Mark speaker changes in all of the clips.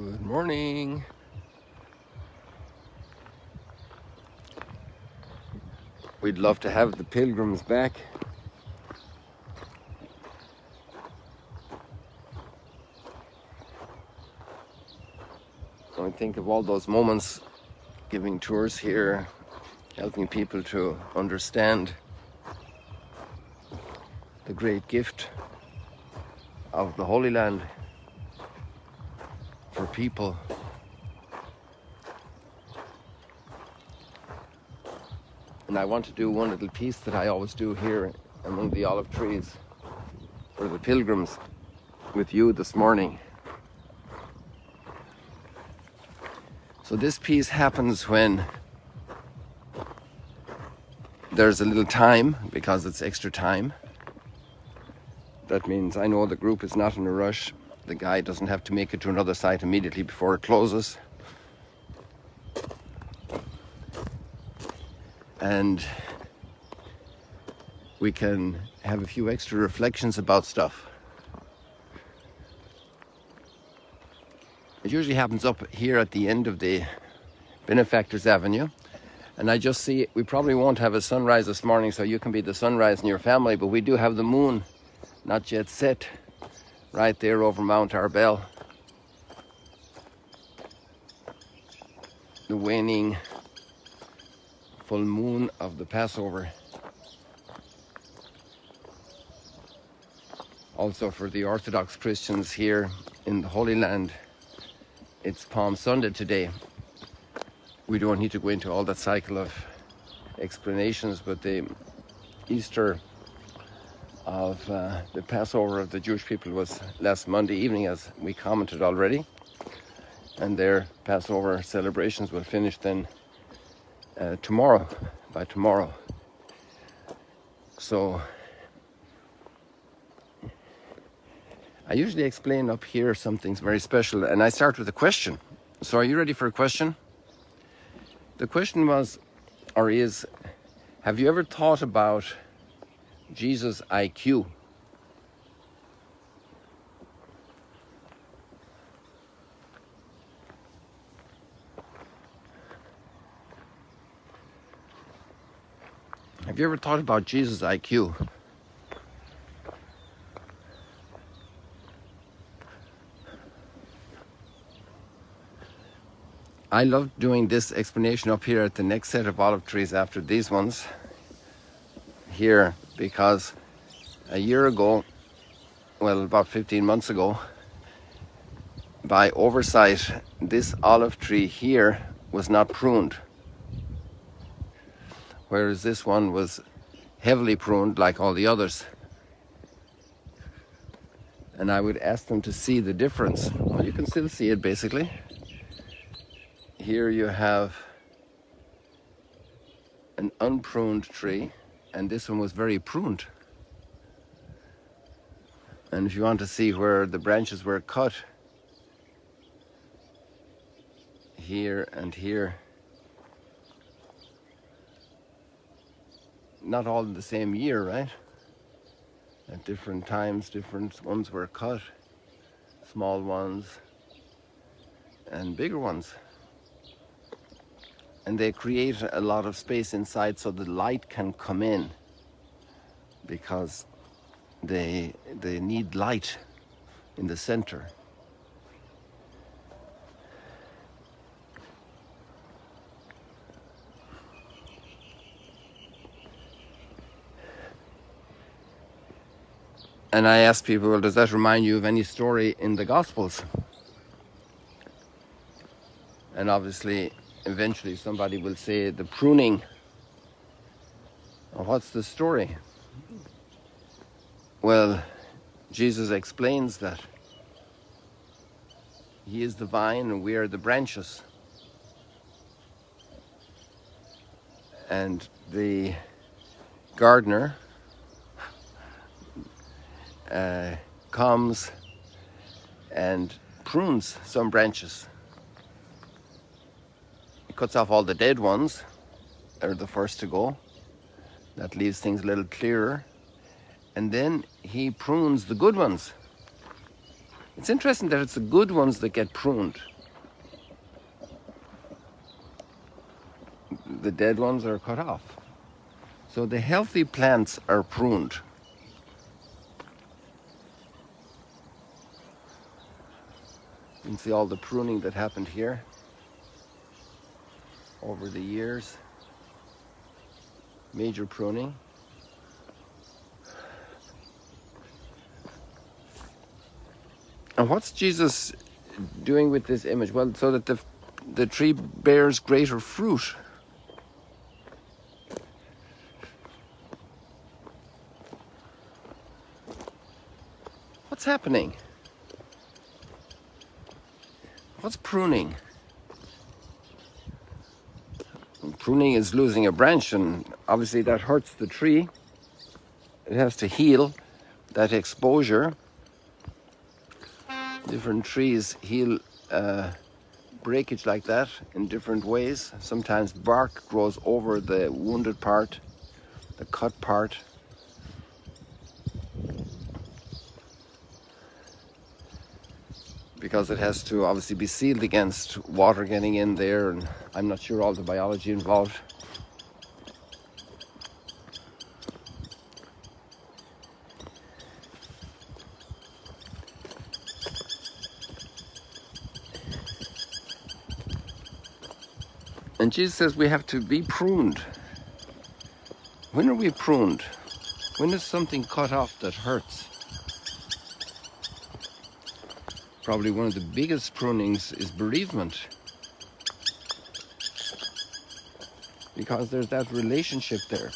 Speaker 1: Good morning. We'd love to have the pilgrims back. I think of all those moments giving tours here, helping people to understand the great gift of the Holy Land for people. And I want to do one little piece that I always do here among the olive trees for the pilgrims with you this morning. So this piece happens when there's a little time, because it's extra time. That means I know the group is not in a rush. The guide doesn't have to make it to another site immediately before it closes. And we can have a few extra reflections about stuff. It usually happens up here at the end of the Benefactors Avenue. And I just see, we probably won't have a sunrise this morning, so you can be the sunrise in your family, but we do have the moon not yet set right there over Mount Arbel. The waning full moon of the Passover. Also for the Orthodox Christians here in the Holy Land, it's Palm Sunday today. We don't need to go into all that cycle of explanations, but the Easter of the Passover of the Jewish people was last Monday evening, as we commented already, and their Passover celebrations will finish then by tomorrow. So I usually explain up here something very special, and I start with a question. So are you ready for a question? The question was, or is, have you ever thought about Jesus' IQ? Have you ever thought about Jesus' IQ? I love doing this explanation up here at the next set of olive trees after these ones here, because a year ago, well, about 15 months ago, by oversight, this olive tree here was not pruned, whereas this one was heavily pruned like all the others. And I would ask them to see the difference. Well, you can still see it basically. Here you have an unpruned tree, and this one was very pruned. And if you want to see where the branches were cut, here and here, not all in the same year, right? At different times, different ones were cut, small ones and bigger ones. And they create a lot of space inside so the light can come in, because they need light in the center. And I ask people, well, does that remind you of any story in the Gospels? And obviously, eventually somebody will say the pruning. Well, what's the story? Well, Jesus explains that He is the vine and we are the branches. And the gardener comes and prunes some branches. He cuts off all the dead ones. They're the first to go. That leaves things a little clearer. And then he prunes the good ones. It's interesting that it's the good ones that get pruned. the dead ones are cut off. So the healthy plants are pruned. You can see all the pruning that happened here over the years. Major pruning. And what's Jesus doing with this image? Well, so that the tree bears greater fruit. What's happening? What's pruning? Pruning is losing a branch, and obviously that hurts the tree. It has to heal that exposure. Different trees heal breakage like that in different ways. Sometimes bark grows over the wounded part, the cut part. Because it has to obviously be sealed against water getting in there, and I'm not sure all the biology involved. And Jesus says we have to be pruned. When are we pruned? When is something cut off that hurts? Probably one of the biggest prunings is bereavement. Because there's that relationship there.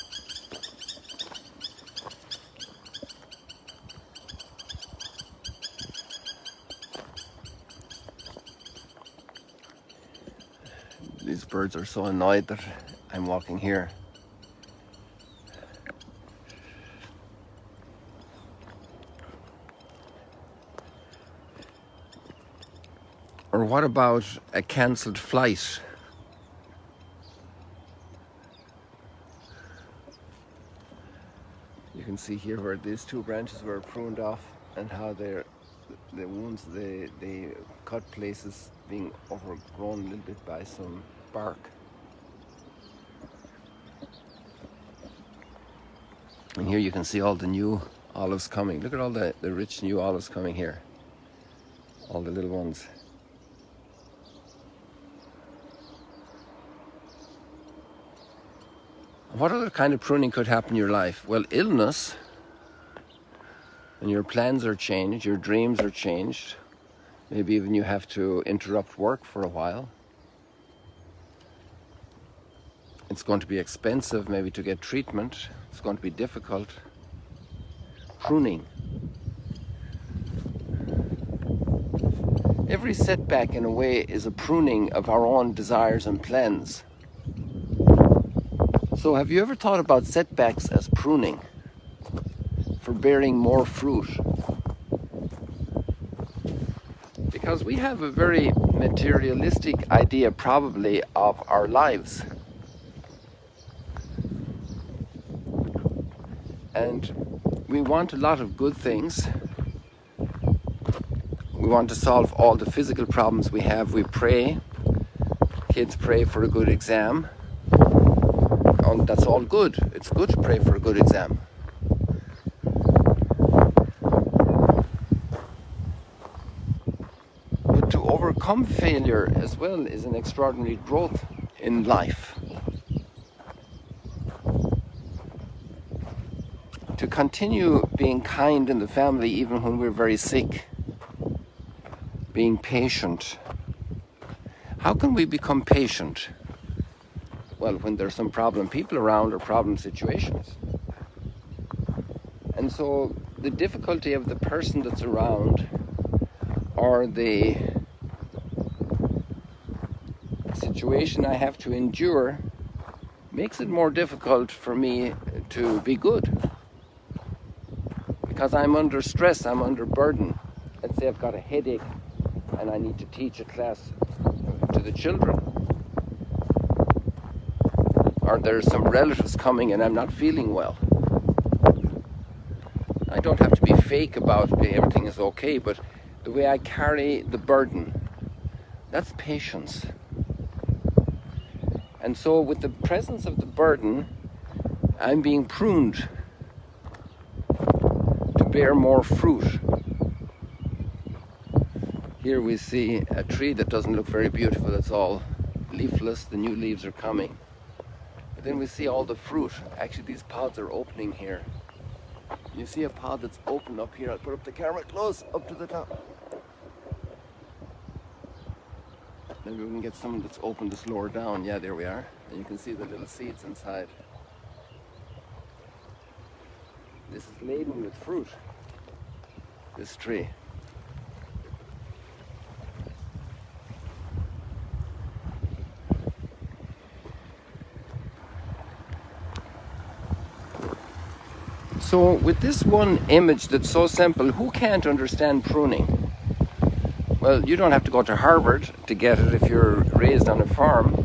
Speaker 1: These birds are so annoyed that I'm walking here. Or what about a cancelled flight? You can see here where these two branches were pruned off and how the wounds, the cut places being overgrown a little bit by some bark. And here you can see all the new olives coming. Look at all the rich new olives coming here. All the little ones. What other kind of pruning could happen in your life? Well, illness, and your plans are changed, your dreams are changed. Maybe even you have to interrupt work for a while. It's going to be expensive maybe to get treatment. It's going to be difficult. Pruning. Every setback in a way is a pruning of our own desires and plans. So have you ever thought about setbacks as pruning for bearing more fruit? Because we have a very materialistic idea probably of our lives. And we want a lot of good things. We want to solve all the physical problems we have. We pray. Kids pray for a good exam. And that's all good. It's good to pray for a good exam. But to overcome failure as well is an extraordinary growth in life. To continue being kind in the family even when we're very sick. Being patient. How can we become patient? Well, when there's some problem people around or problem situations. And so the difficulty of the person that's around or the situation I have to endure makes it more difficult for me to be good. Because I'm under stress, I'm under burden. Let's say I've got a headache and I need to teach a class to the children. Or there's some relatives coming and I'm not feeling well. I don't have to be fake about everything is okay, but the way I carry the burden, that's patience. And so with the presence of the burden, I'm being pruned to bear more fruit. Here we see a tree that doesn't look very beautiful. It's all leafless, the new leaves are coming. But then we see all the fruit. Actually, these pods are opening here. You see a pod that's open up here. I'll put up the camera close, up to the top. Maybe we can get some that's open that's lower down. Yeah, there we are. And you can see the little seeds inside. This is laden with fruit, this tree. So with this one image that's so simple, who can't understand pruning? Well, you don't have to go to Harvard to get it if you're raised on a farm.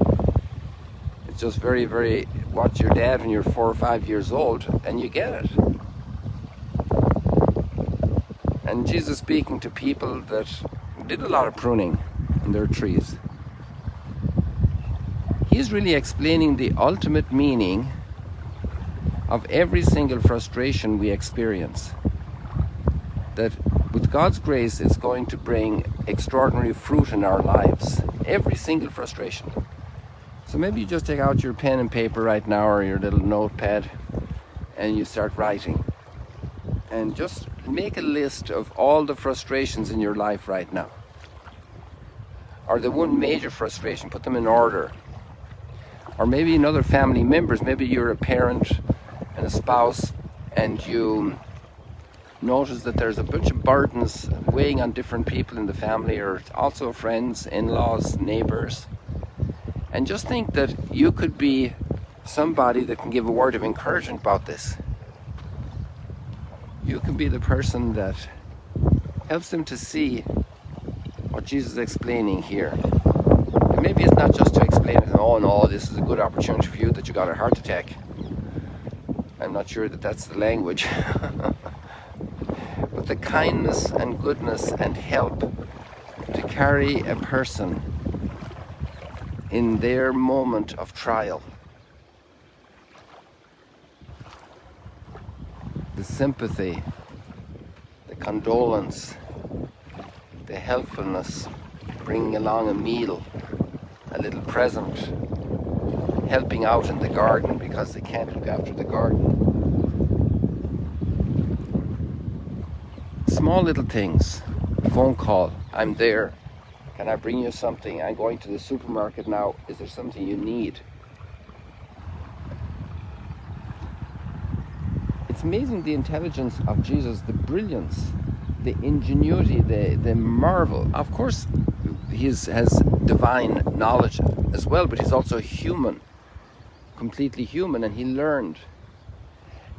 Speaker 1: It's just very, very, watch your dad when you're 4 or 5 years old and you get it. And Jesus speaking to people that did a lot of pruning in their trees. He's really explaining the ultimate meaning of every single frustration we experience. That with God's grace, it's going to bring extraordinary fruit in our lives. Every single frustration. So maybe you just take out your pen and paper right now, or your little notepad, and you start writing. And just make a list of all the frustrations in your life right now. Or the one major frustration, put them in order. Or maybe in other family members, maybe you're a parent and a spouse, and you notice that there's a bunch of burdens weighing on different people in the family, or also friends, in-laws, neighbors. And just think that you could be somebody that can give a word of encouragement about this. You can be the person that helps them to see what Jesus is explaining here. And maybe it's not just to explain it, oh no, this is a good opportunity for you that you got a heart attack. I'm not sure that that's the language. But the kindness and goodness and help to carry a person in their moment of trial. The sympathy, the condolence, the helpfulness, bringing along a meal, a little present, helping out in the garden because they can't look after the garden. Small little things, phone call, I'm there, can I bring you something? I'm going to the supermarket now, is there something you need? It's amazing the intelligence of Jesus, the brilliance, the ingenuity, the marvel. Of course, he has divine knowledge as well, but he's also human, completely human, and he learned.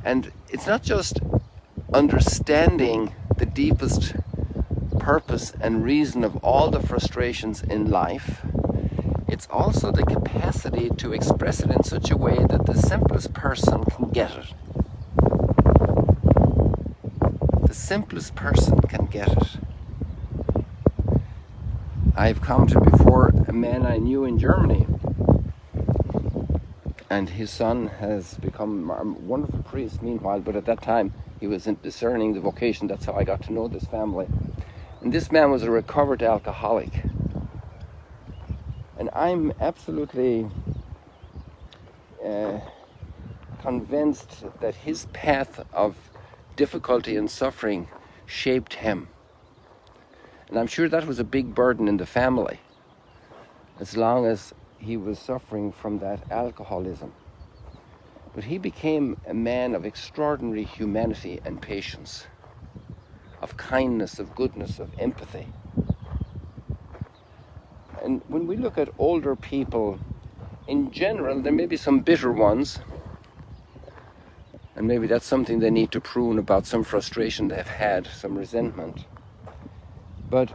Speaker 1: And it's not just understanding the deepest purpose and reason of all the frustrations in life, it's also the capacity to express it in such a way that the simplest person can get it. The simplest person can get it. I've come to before a man I knew in Germany, and his son has become a wonderful priest meanwhile, but at that time he was discerning the vocation. That's how I got to know this family. And this man was a recovered alcoholic. And I'm absolutely convinced that his path of difficulty and suffering shaped him. And I'm sure that was a big burden in the family, as long as he was suffering from that alcoholism. But he became a man of extraordinary humanity and patience, of kindness, of goodness, of empathy. And when we look at older people, in general, there may be some bitter ones, and maybe that's something they need to prune about, some frustration they've had, some resentment. But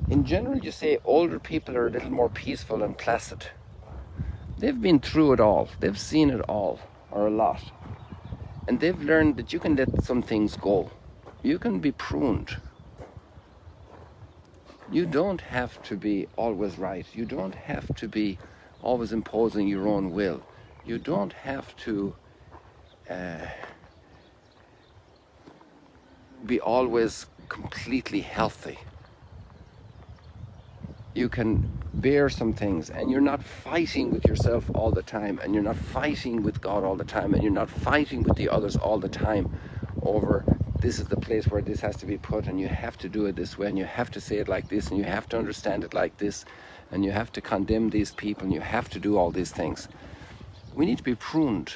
Speaker 1: in general, you say older people are a little more peaceful and placid. They've been through it all. They've seen it all, or a lot. And they've learned that you can let some things go. You can be pruned. You don't have to be always right. You don't have to be always imposing your own will. You don't have to be always completely healthy. You can bear some things, and you're not fighting with yourself all the time, and you're not fighting with God all the time, and you're not fighting with the others all the time over this is the place where this has to be put, and you have to do it this way, and you have to say it like this, and you have to understand it like this, and you have to condemn these people, and you have to do all these things. We need to be pruned.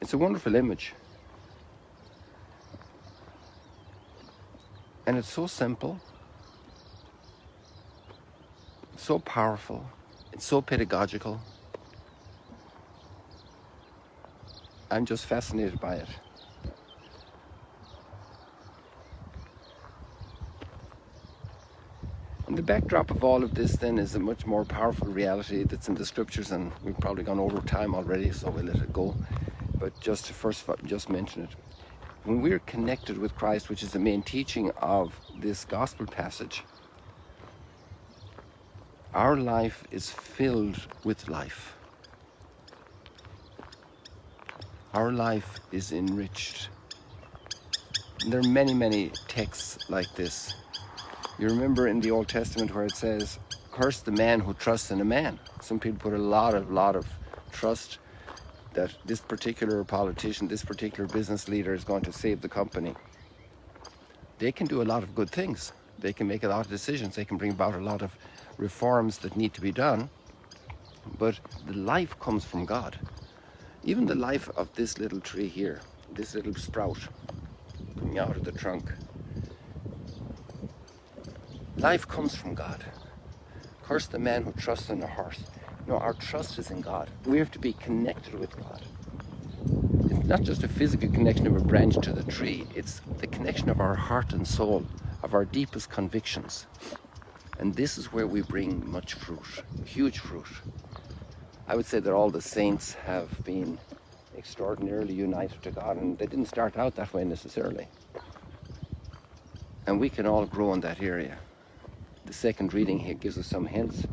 Speaker 1: It's a wonderful image. And it's so simple, it's so powerful, it's so pedagogical. I'm just fascinated by it. And the backdrop of all of this then is a much more powerful reality that's in the scriptures, and we've probably gone over time already, so we'll let it go. But just to first just mention it. When we're connected with Christ, which is the main teaching of this gospel passage, our life is filled with life. Our life is enriched. And there are many, many texts like this. You remember in the Old Testament where it says, curse the man who trusts in a man. Some people put a lot of trust that this particular politician, this particular business leader is going to save the company. They can do a lot of good things. They can make a lot of decisions. They can bring about a lot of reforms that need to be done. But the life comes from God. Even the life of this little tree here, this little sprout coming out of the trunk. Life comes from God. Curse the man who trusts in a horse. No, our trust is in God. We have to be connected with God. It's not just a physical connection of a branch to the tree. It's the connection of our heart and soul, of our deepest convictions. And this is where we bring much fruit, huge fruit. I would say that all the saints have been extraordinarily united to God, and they didn't start out that way necessarily. And we can all grow in that area. The second reading here gives us some hints,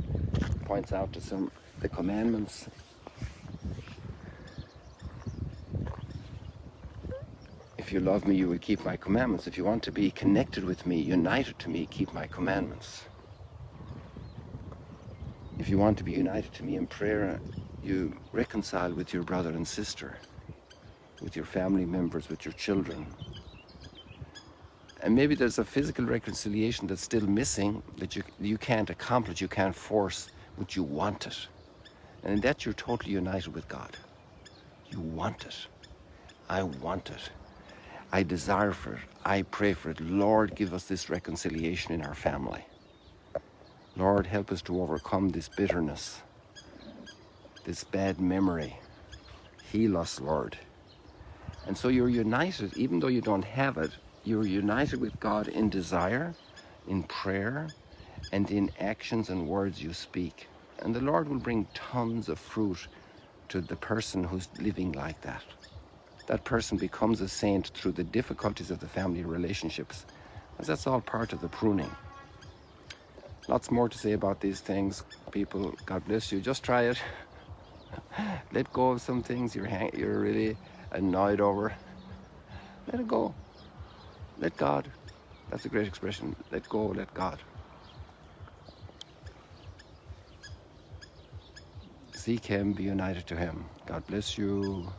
Speaker 1: points out to some the commandments. If you love me, you will keep my commandments. If you want to be connected with me, united to me, keep my commandments. If you want to be united to me in prayer, you reconcile with your brother and sister, with your family members, with your children. And maybe there's a physical reconciliation that's still missing that you can't accomplish, you can't force, but you want it. And in that you're totally united with God. You want it. I want it. I desire for it. I pray for it. Lord, give us this reconciliation in our family. Lord, help us to overcome this bitterness, this bad memory. Heal us, Lord. And so you're united, even though you don't have it, you're united with God in desire, in prayer, and in actions and words you speak. And the Lord will bring tons of fruit to the person who's living like that. That person becomes a saint through the difficulties of the family relationships. Because that's all part of the pruning. Lots more to say about these things. People, God bless you. Just try it. Let go of some things you're really annoyed over. Let it go. Let God. That's a great expression. Let go, let God. Seek Him, be united to Him. God bless you.